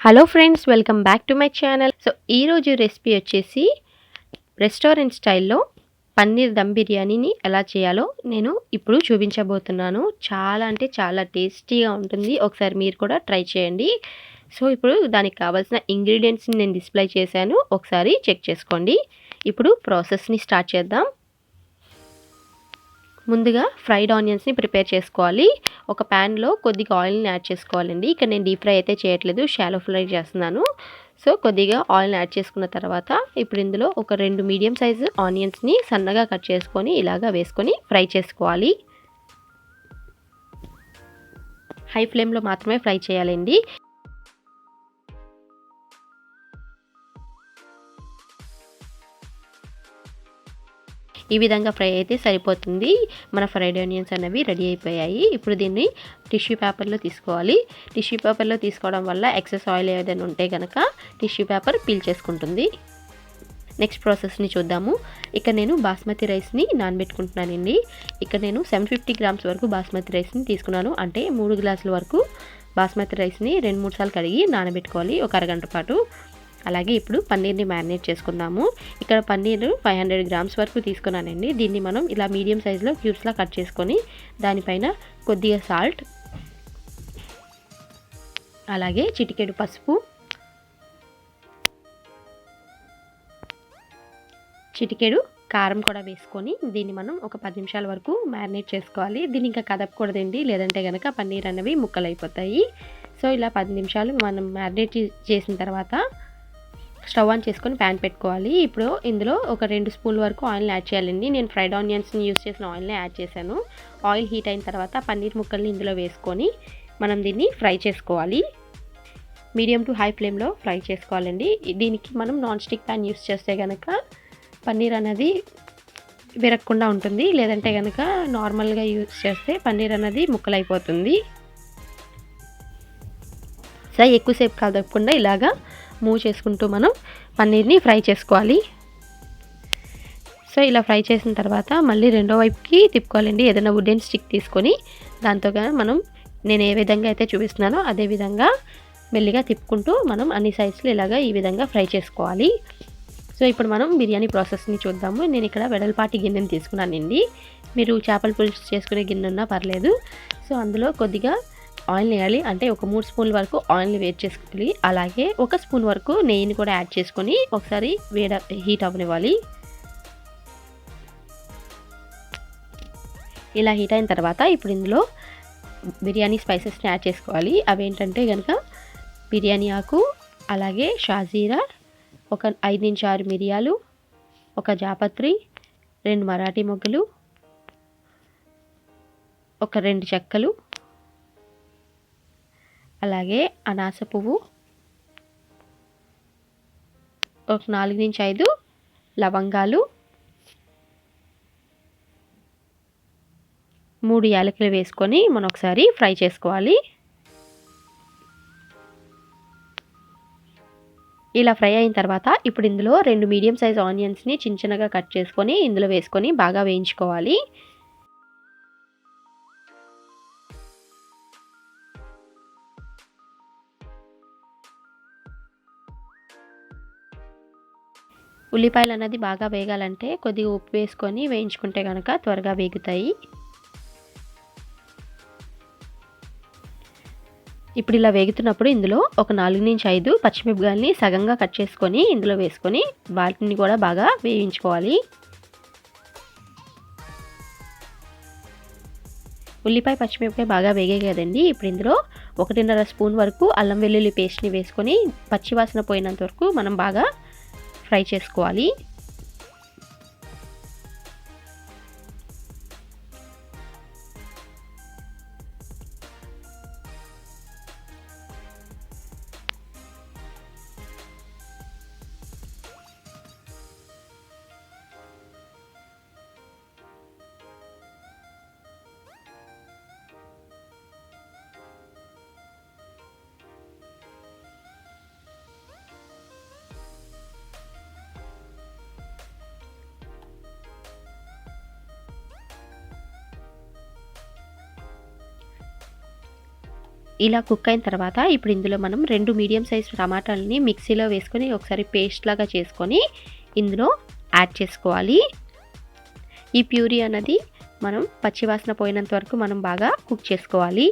Hello friends, welcome back to my channel. So ఈరోజు recipe వచ్చేసి restaurant స్టైల్లో పన్నీర్ దమ్ బిర్యానీని ఎలా చేయాలో నేను ఇప్పుడు చూపించబోతున్నాను. చాలా అంటే చాలా టేస్టీగా ఉంటుంది. ఒకసారి మీరు కూడా ట్రై చేయండి. సో ఇప్పుడు దానికి కావాల్సిన ఇంగ్రీడియంట్స్ని నేను డిస్ప్లే చేశాను, ఒకసారి చెక్ చేసుకోండి. ఇప్పుడు ప్రాసెస్ని స్టార్ట్ చేద్దాం. ముందుగా ఫ్రైడ్ ఆనియన్స్ని ప్రిపేర్ చేసుకోవాలి. ఒక ప్యాన్లో కొద్దిగా ఆయిల్ని యాడ్ చేసుకోవాలండి. ఇక్కడ నేను డీప్ ఫ్రై అయితే చేయట్లేదు, షాలో ఫ్రై చేస్తున్నాను. సో కొద్దిగా ఆయిల్ని యాడ్ చేసుకున్న తర్వాత ఇప్పుడు ఇందులో ఒక 2 మీడియం సైజు ఆనియన్స్ని సన్నగా కట్ చేసుకొని ఇలాగా వేసుకొని ఫ్రై చేసుకోవాలి. హై ఫ్లేమ్లో మాత్రమే ఫ్రై చేయాలండి. ఈ విధంగా ఫ్రై అయితే సరిపోతుంది. మన ఫ్రైడ్ ఆనియన్స్ అనేవి రెడీ అయిపోయాయి. ఇప్పుడు దీన్ని టిష్యూ పేపర్లో తీసుకోవాలి. టిష్యూ పేపర్లో తీసుకోవడం వల్ల ఎక్సెస్ ఆయిల్ ఏదైనా ఉంటే కనుక టిష్యూ పేపర్ పీల్ చేసుకుంటుంది. నెక్స్ట్ ప్రాసెస్ని చూద్దాము. ఇక్కడ నేను బాస్మతి రైస్ని నానబెట్టుకుంటున్నానండి. ఇక్కడ నేను 750 గ్రామ్స్ వరకు బాస్మతి రైస్ని తీసుకున్నాను. అంటే 3 గ్లాసుల వరకు బాస్మతి రైస్ని 2-3 సార్లు కడిగి నానబెట్టుకోవాలి, ఒక అరగంట పాటు. అలాగే ఇప్పుడు పన్నీర్ని మ్యారినేట్ చేసుకుందాము. ఇక్కడ పన్నీర్ 500 గ్రామ్స్ వరకు తీసుకున్నానండి. దీన్ని మనం ఇలా మీడియం సైజులో క్యూబ్స్లా కట్ చేసుకొని దానిపైన కొద్దిగా సాల్ట్, అలాగే చిటికెడు పసుపు, చిటికెడు కారం కూడా వేసుకొని దీన్ని మనం ఒక 10 నిమిషాల వరకు మ్యారినేట్ చేసుకోవాలి. దీన్ని ఇంకా కదపకూడదండి, లేదంటే కనుక పన్నీర్ అనేవి ముక్కలు అయిపోతాయి. సో ఇలా 10 నిమిషాలు మనం మ్యారినేట్ చేసిన తర్వాత స్టవ్ ఆన్ చేసుకొని ప్యాన్ పెట్టుకోవాలి. ఇప్పుడు ఇందులో ఒక 2 స్పూన్ల వరకు ఆయిల్ని యాడ్ చేయాలండి. నేను ఫ్రైడ్ ఆనియన్స్ని యూస్ చేసిన ఆయిల్ని యాడ్ చేశాను. ఆయిల్ హీట్ అయిన తర్వాత పన్నీర్ ముక్కల్ని ఇందులో వేసుకొని మనం దీన్ని ఫ్రై చేసుకోవాలి. మీడియం టు హై ఫ్లేమ్లో ఫ్రై చేసుకోవాలండి. దీనికి మనం నాన్ స్టిక్ ప్యాన్ యూస్ చేస్తే కనుక పన్నీర్ అనేది విరగకుండా ఉంటుంది, లేదంటే కనుక నార్మల్గా యూస్ చేస్తే పన్నీర్ అనేది ముక్కలైపోతుంది. సో ఎక్కువసేపు కదపకుండా ఇలాగా మూవ్ చేసుకుంటూ మనం పన్నీర్ని ఫ్రై చేసుకోవాలి. సో ఇలా ఫ్రై చేసిన తర్వాత మళ్ళీ రెండో వైపుకి తిప్పుకోవాలండి. ఏదైనా వుడెన్ స్టిక్ తీసుకొని దాంతో మనం నేను ఏ విధంగా అయితే చూపిస్తున్నానో అదే విధంగా మెల్లిగా తిప్పుకుంటూ మనం అన్ని సైడ్స్లో ఇలాగా ఈ విధంగా ఫ్రై చేసుకోవాలి. సో ఇప్పుడు మనం బిర్యానీ ప్రాసెస్ని చూద్దాము. నేను ఇక్కడ వెడల్పాటి గిన్నెని తీసుకున్నానండి. మీరు చేపల పులుసు చేసుకునే గిన్నె ఉన్నా పర్లేదు. సో అందులో కొద్దిగా ఆయిల్ని వేయాలి. అంటే ఒక 3 స్పూన్ల వరకు ఆయిల్ని వేడి చేసుకోవాలి. అలాగే 1 స్పూన్ వరకు నెయ్యిని కూడా యాడ్ చేసుకొని ఒకసారి హీట్ అవ్వనివ్వాలి. ఇలా హీట్ అయిన తర్వాత ఇప్పుడు ఇందులో బిర్యానీ స్పైసెస్ని యాడ్ చేసుకోవాలి. అవేంటంటే కనుక బిర్యానీ ఆకు, అలాగే షాజీరా, ఒక 5-6 మిరియాలు, ఒక జాపత్రి, 2 మరాఠీ మొగ్గలు, ఒక 2 చెక్కలు, అలాగే అనాస పువ్వు, ఒక 4-5 లవంగాలు, 3 యాలకులు వేసుకొని మనం ఒకసారి ఫ్రై చేసుకోవాలి. ఇలా ఫ్రై అయిన తర్వాత ఇప్పుడు ఇందులో 2 మీడియం సైజ్ ఆనియన్స్ని చిన్నగా కట్ చేసుకొని ఇందులో వేసుకొని బాగా వేయించుకోవాలి. ఉల్లిపాయలు అనేది బాగా వేగాలంటే కొద్దిగా ఉప్పు వేసుకొని వేయించుకుంటే కనుక త్వరగా వేగుతాయి. ఇప్పుడు ఇలా వేగుతున్నప్పుడు ఇందులో ఒక 4-5 పచ్చిమిరపకాయలని సగంగా కట్ చేసుకొని ఇందులో వేసుకొని వాటిని కూడా బాగా వేయించుకోవాలి. ఉల్లిపాయ, పచ్చిమిరపకాయ బాగా వేగాయి కదండి. ఇప్పుడు ఇందులో 1.5 స్పూన్ వరకు అల్లం వెల్లుల్లి పేస్ట్ని వేసుకొని పచ్చివాసన పోయినంత వరకు మనం బాగా ఫ్రై చేసుకోవాలి. ఇలా కుక్ అయిన తర్వాత ఇప్పుడు ఇందులో మనం 2 మీడియం సైజ్ టమాటాలని మిక్సీలో వేసుకొని ఒకసారి పేస్ట్ లాగా చేసుకొని ఇందులో యాడ్ చేసుకోవాలి. ఈ ప్యూరీ అన్నది మనం పచ్చివాసన పోయినంత వరకు మనం బాగా కుక్ చేసుకోవాలి.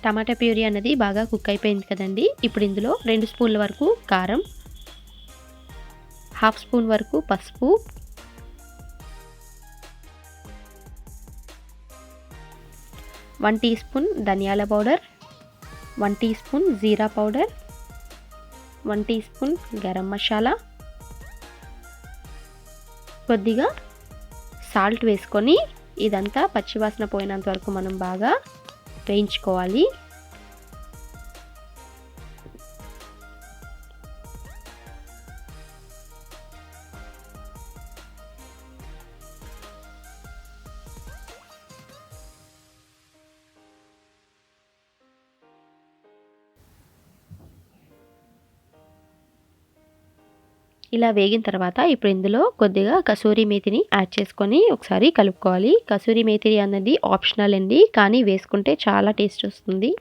టమాటా ప్యూరీ అన్నది బాగా కుక్ అయిపోయింది కదండి. ఇప్పుడు ఇందులో 2 స్పూన్ల వరకు కారం, 1/2 స్పూన్ వరకు పసుపు, 1 టీ స్పూన్ ధనియాల పౌడర్, 1 టీ స్పూన్ జీరా powder, 1 teaspoon garam masala, కొద్దిగా సాల్ట్ వేసుకొని ఇదంతా పచ్చివాసన పోయినంత వరకు మనం బాగా వేయించుకోవాలి. ఇలా వేగిన తర్వాత ఇప్పుడు ఇందులో కొద్దిగా కసూరి మేతిని యాడ్ చేసుకొని ఒకసారి కలుపుకోవాలి. కసూరి మేతి అన్నది ఆప్షనల్ అండి, కానీ వేసుకుంటే చాలా టేస్ట్ వస్తుంది.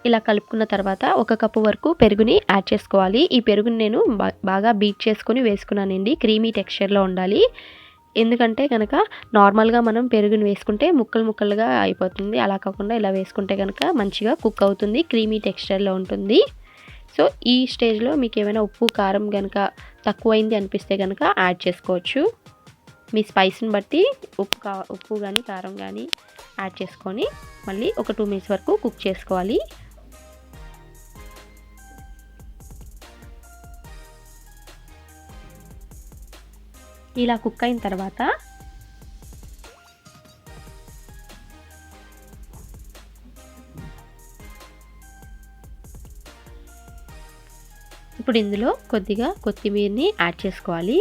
ఇలా కలుపుకున్న తర్వాత 1 కప్పు వరకు పెరుగుని యాడ్ చేసుకోవాలి. ఈ పెరుగుని నేను బాగా బీట్ చేసుకొని వేసుకున్నానండి. క్రీమీ టెక్స్చర్లో ఉండాలి. ఎందుకంటే కనుక నార్మల్గా మనం పెరుగుని వేసుకుంటే ముక్కలు ముక్కలుగా అయిపోతుంది. అలా కాకుండా ఇలా వేసుకుంటే కనుక మంచిగా కుక్ అవుతుంది, క్రీమీ టెక్స్చర్లో ఉంటుంది. సో ఈ స్టేజ్లో మీకు ఏమైనా ఉప్పు కారం కనుక తక్కువైంది అనిపిస్తే కనుక యాడ్ చేసుకోవచ్చు. మీ స్పైస్ని బట్టి ఉప్పు కానీ కారం కానీ యాడ్ చేసుకొని మళ్ళీ ఒక 2 మినిట్స్ వరకు కుక్ చేసుకోవాలి. ఇలా కుక్ అయిన తర్వాత ఇప్పుడు ఇందులో కొద్దిగా కొత్తిమీరని యాడ్ చేసుకోవాలి.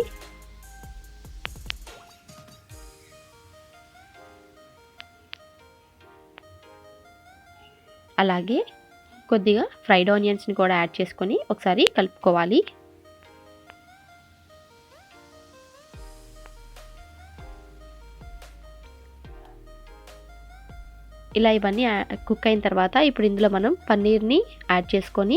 అలాగే కొద్దిగా ఫ్రైడ్ ఆనియన్స్ని కూడా యాడ్ చేసుకొని ఒకసారి కలుపుకోవాలి. ఇలా ఇవన్నీ కుక్ అయిన తర్వాత ఇప్పుడు ఇందులో మనం పన్నీర్ని యాడ్ చేసుకొని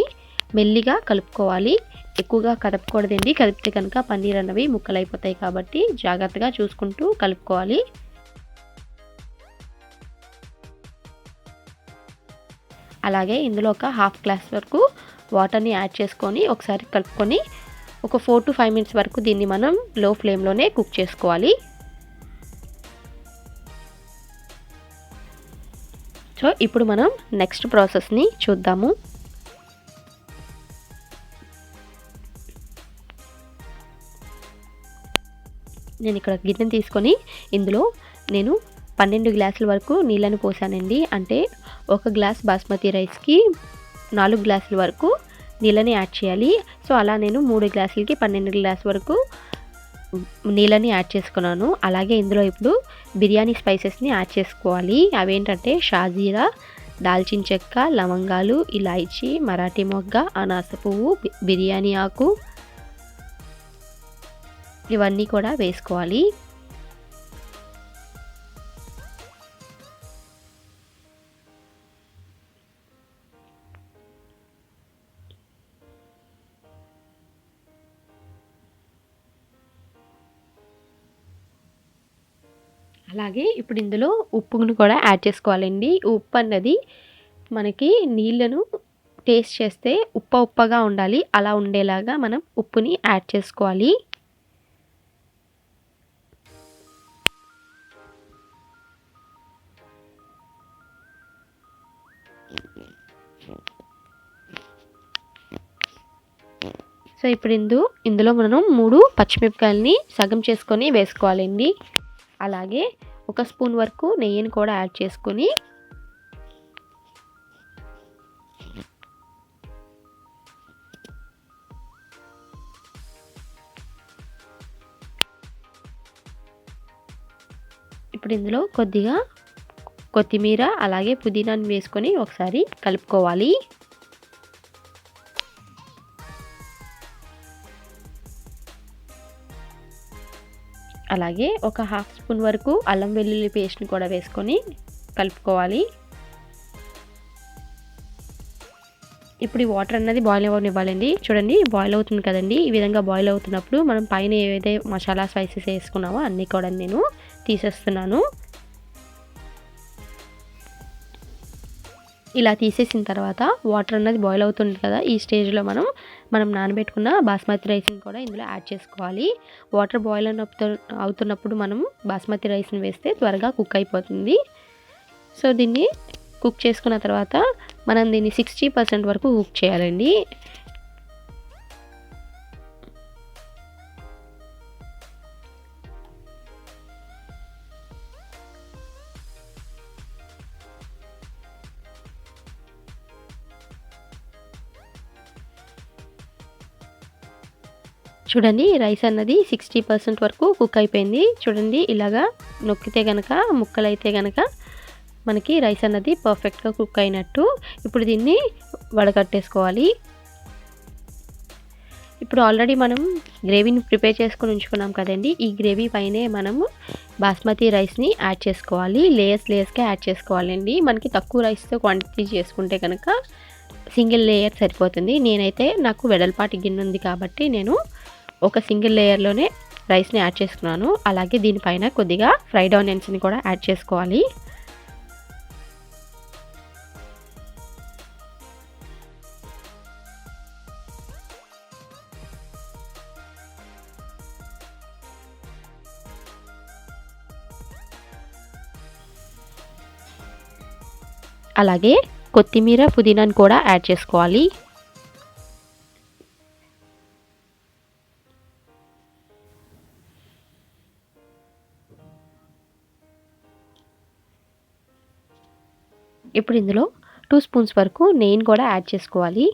మెల్లిగా కలుపుకోవాలి. ఎక్కువగా కదపకూడదండి, కదిపితే కనుక పన్నీర్ అన్నవి ముక్కలైపోతాయి. కాబట్టి జాగ్రత్తగా చూసుకుంటూ కలుపుకోవాలి. అలాగే ఇందులో ఒక 1/2 గ్లాస్ వరకు వాటర్ని యాడ్ చేసుకొని ఒకసారి కలుపుకొని ఒక 4 to 5 మినిట్స్ వరకు దీన్ని మనం లో ఫ్లేమ్లోనే కుక్ చేసుకోవాలి. సో ఇప్పుడు మనం నెక్స్ట్ ప్రాసెస్ని చూద్దాము. నేను ఇక్కడ గిన్నెని తీసుకొని ఇందులో నేను 12 గ్లాసుల వరకు నీళ్ళని పోసానండి. అంటే 1 గ్లాస్ బాస్మతి రైస్కి 4 గ్లాసుల వరకు నీళ్ళని యాడ్ చేయాలి. సో అలా నేను 3 గ్లాసులకి 12 గ్లాసుల వరకు నీళ్ళని యాడ్ చేసుకున్నాను. అలాగే ఇందులో ఇప్పుడు బిర్యానీ స్పైసెస్ని యాడ్ చేసుకోవాలి. అవేంటంటే షాజీరా, దాల్చిన చెక్క, లవంగాలు, ఇలాయచీ, మరాఠీ మొగ్గ, అనాస పువ్వు, బిర్యానీ ఆకు, ఇవన్నీ కూడా వేసుకోవాలి. అలాగే ఇప్పుడు ఇందులో ఉప్పును కూడా యాడ్ చేసుకోవాలండి. ఉప్పు అన్నది మనకి నీళ్ళను టేస్ట్ చేస్తే ఉప్పగా ఉండాలి. అలా ఉండేలాగా మనం ఉప్పుని యాడ్ చేసుకోవాలి. సో ఇప్పుడు ఇందులో మనం 3 పచ్చిమిరపకాయలని సగం చేసుకొని వేసుకోవాలండి. అలాగే 1 స్పూన్ వరకు నెయ్యిని కూడా యాడ్ చేసుకొని ఇప్పుడు ఇందులో కొద్దిగా కొత్తిమీర అలాగే పుదీనాని వేసుకొని ఒకసారి కలుపుకోవాలి. అలాగే ఒక 1/2 స్పూన్ వరకు అల్లం వెల్లుల్లి పేస్ట్ని కూడా వేసుకొని కలుపుకోవాలి. ఇప్పుడు ఈ వాటర్ అన్నది బాయిల్ అవ్వనివ్వాలండి. చూడండి బాయిల్ అవుతుంది కదండి. ఈ విధంగా బాయిల్ అవుతున్నప్పుడు మనం పైన ఏవైతే మసాలా స్పైసెస్ వేసుకున్నామో అన్నీ కూడా నేను తీసేస్తున్నాను. ఇలా తీసేసిన తర్వాత వాటర్ అన్నది బాయిల్ అవుతుంది కదా, ఈ స్టేజ్లో మనం నానబెట్టుకున్న బాస్మతి రైస్ని కూడా ఇందులో యాడ్ చేసుకోవాలి. వాటర్ బాయిల్ అవుతున్నప్పుడు మనం బాస్మతి రైస్ని వేస్తే త్వరగా కుక్ అయిపోతుంది. సో దీన్ని కుక్ చేసుకున్న తర్వాత మనం దీన్ని 60% వరకు కుక్ చేయాలండి. చూడండి రైస్ అన్నది 60% వరకు కుక్ అయిపోయింది. చూడండి ఇలాగా నొక్కితే గనక ముక్కలైతే గనక మనకి రైస్ అన్నది పర్ఫెక్ట్గా కుక్ అయినట్టు. ఇప్పుడు దీన్ని వడకట్టేసుకోవాలి. ఇప్పుడు ఆల్రెడీ మనం గ్రేవీని ప్రిపేర్ చేసుకొని ఉంచుకున్నాం కదండి. ఈ గ్రేవీ పైనే మనము బాస్మతి రైస్ని యాడ్ చేసుకోవాలి. లేయర్స్గా యాడ్ చేసుకోవాలండి. మనకి తక్కువ రైస్తో క్వాంటిటీ చేసుకుంటే కనుక సింగిల్ లేయర్ సరిపోతుంది. నేనైతే నాకు వెడల్పాటి గిన్నె ఉంది కాబట్టి నేను ఒక సింగిల్ లేయర్లోనే రైస్ని యాడ్ చేసుకున్నాను. అలాగే దీనిపైన కొద్దిగా ఫ్రైడ్ ఆనియన్స్ని కూడా యాడ్ చేసుకోవాలి. అలాగే కొత్తిమీర పుదీనాను కూడా యాడ్ చేసుకోవాలి. ఇప్పుడు ఇందులో 2 స్పూన్స్ వరకు నెయ్యిని కూడా యాడ్ చేసుకోవాలి.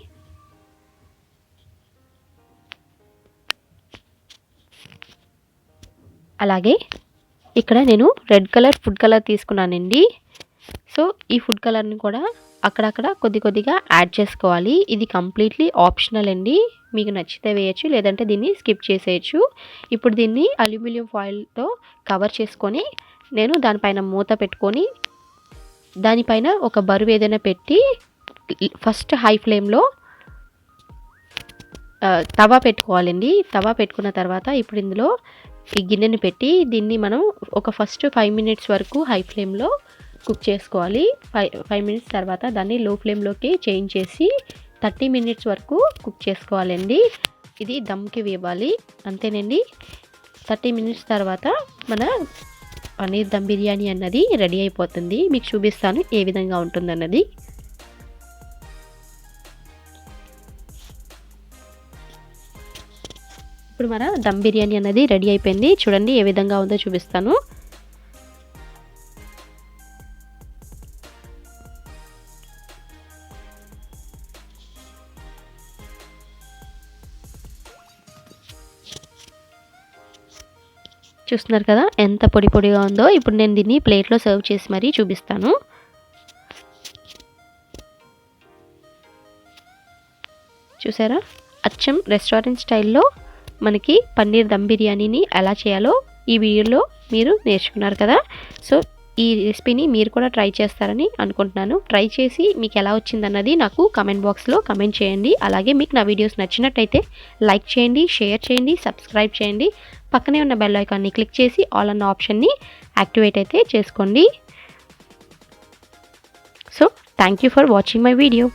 అలాగే ఇక్కడ నేను రెడ్ కలర్ ఫుడ్ కలర్ తీసుకున్నానండి. సో ఈ ఫుడ్ కలర్ని కూడా అక్కడక్కడ కొద్దిగా యాడ్ చేసుకోవాలి. ఇది కంప్లీట్లీ ఆప్షనల్ అండి. మీకు నచ్చితే వేయచ్చు, లేదంటే దీన్ని స్కిప్ చేసేయచ్చు. ఇప్పుడు దీన్ని అల్యూమినియం ఫాయిల్తో కవర్ చేసుకొని నేను దానిపైన మూత పెట్టుకొని దానిపైన ఒక బరువు ఏదైనా పెట్టి ఫస్ట్ హై ఫ్లేమ్లో తవా పెట్టుకోవాలండి. తవా పెట్టుకున్న తర్వాత ఇప్పుడు ఇందులో ఈ గిన్నెని పెట్టి దీన్ని మనం ఒక ఫస్ట్ 5 మినిట్స్ వరకు హై ఫ్లేమ్లో కుక్ చేసుకోవాలి. 5 మినిట్స్ తర్వాత దాన్ని లో ఫ్లేమ్లోకి చేంజ్ చేసి 30 మినిట్స్ వరకు కుక్ చేసుకోవాలండి. ఇది దమ్కి వేయాలి. అంతేనండి. 30 మినిట్స్ తర్వాత మన పన్నీర్ దమ్ బిర్యానీ అన్నది రెడీ అయిపోతుంది. మీకు చూపిస్తాను ఏ విధంగా ఉంటుందన్నది. ఇప్పుడు మన దమ్ బిర్యానీ అన్నది రెడీ అయిపోయింది. చూడండి ఏ విధంగా ఉందో చూపిస్తాను. చూస్తున్నారు కదా ఎంత పొడిగా ఉందో. ఇప్పుడు నేను దీన్ని ప్లేట్లో సర్వ్ చేసి మరీ చూపిస్తాను. చూసారా, అచ్చం రెస్టారెంట్ స్టైల్లో మనకి పన్నీర్ దమ్ బిర్యానీని ఎలా చేయాలో ఈ వీడియోలో మీరు నేర్చుకున్నారు కదా. సో ఈ రెసిపీని మీరు కూడా ట్రై చేస్తారని అనుకుంటున్నాను. ట్రై చేసి మీకు ఎలా వచ్చిందన్నది నాకు కమెంట్ బాక్స్లో కమెంట్ చేయండి. అలాగే మీకు నా వీడియోస్ నచ్చినట్టయితే లైక్ చేయండి, షేర్ చేయండి, సబ్స్క్రైబ్ చేయండి. పక్కనే ఉన్న బెల్ ఐకాన్ని క్లిక్ చేసి ఆల్ అన్న ఆప్షన్ని యాక్టివేట్ అయితే చేసుకోండి. So thank you for watching my video.